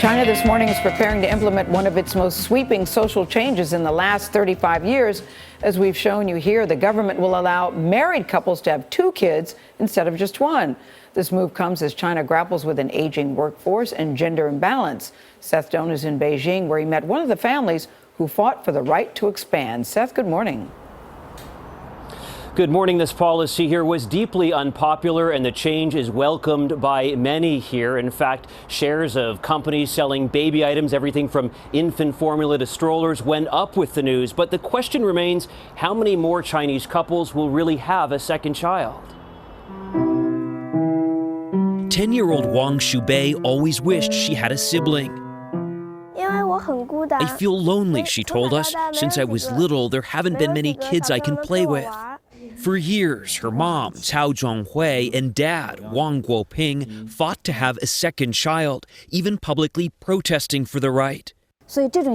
China this morning is preparing to implement one of its most sweeping social changes in the last 35 years. As we've shown you here, the government will allow married couples to have 2 kids instead of just 1. This move comes as China grapples with an aging workforce and gender imbalance. Seth Doane is in Beijing, where he met one of the families who fought for the right to expand. Seth, good morning. Good morning. This policy here was deeply unpopular, and the change is welcomed by many here. In fact, shares of companies selling baby items, everything from infant formula to strollers, went up with the news. But the question remains, how many more Chinese couples will really have a second child? 10-year-old Wang Shubei always wished she had a sibling. I feel lonely, she told us. Since I was little, there haven't been many kids I can play with. For years, her mom, Cao Zhonghui, and dad, Wang Guoping, fought to have a second child, even publicly protesting for the right.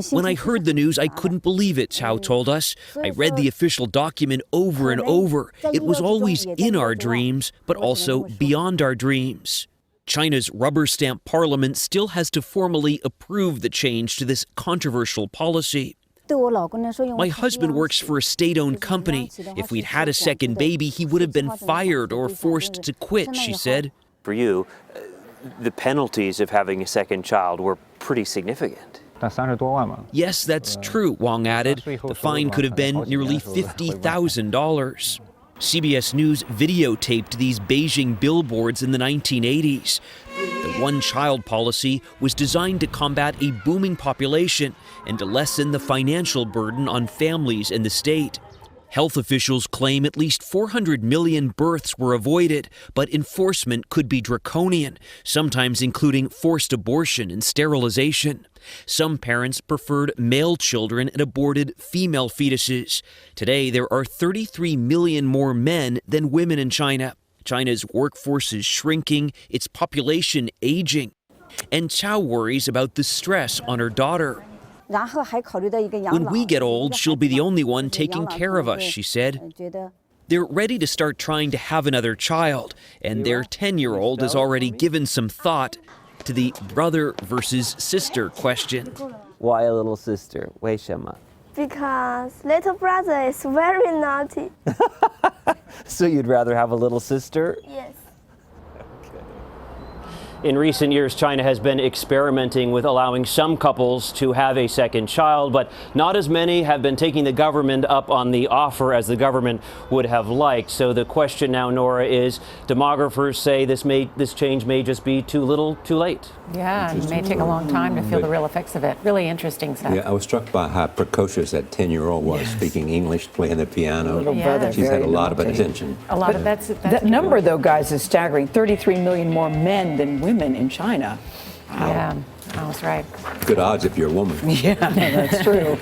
When I heard the news, I couldn't believe it, Cao told us. I read the official document over and over. It was always in our dreams, but also beyond our dreams. China's rubber stamp parliament still has to formally approve the change to this controversial policy. My husband works for a state-owned company. If we'd had a second baby, he would have been fired or forced to quit, she said. For you, the penalties of having a second child were pretty significant. Yes, that's true, Wang added. The fine could have been nearly $50,000. CBS News videotaped these Beijing billboards in the 1980s. The one-child policy was designed to combat a booming population and to lessen the financial burden on families in the state. Health officials claim at least 400 million births were avoided, but enforcement could be draconian, sometimes including forced abortion and sterilization. Some parents preferred male children and aborted female fetuses. Today, there are 33 million more men than women in China. China's workforce is shrinking, its population aging. And Cao worries about the stress on her daughter. When we get old, she'll be the only one taking care of us, she said. They're ready to start trying to have another child, and their 10-year-old has already given some thought to the brother versus sister question. Why a little sister? 为什么? Because little brother is very naughty. So you'd rather have a little sister? Yes. In recent years, China has been experimenting with allowing some couples to have a second child, but not as many have been taking the government up on the offer as the government would have liked. So the question now, Nora, is demographers say this change may just be too little, too late. Yeah, it may take a long time to feel the real effects of it. Really interesting stuff. Yeah, I was struck by how precocious that 10-year-old was, speaking English, playing the piano. Little brother, She's had a lot of naughty. attention. A lot of that number, though, guys, is staggering. 33 million more men than women in China. Wow. Yeah, that's right. Good odds if you're a woman. Yeah, that's true.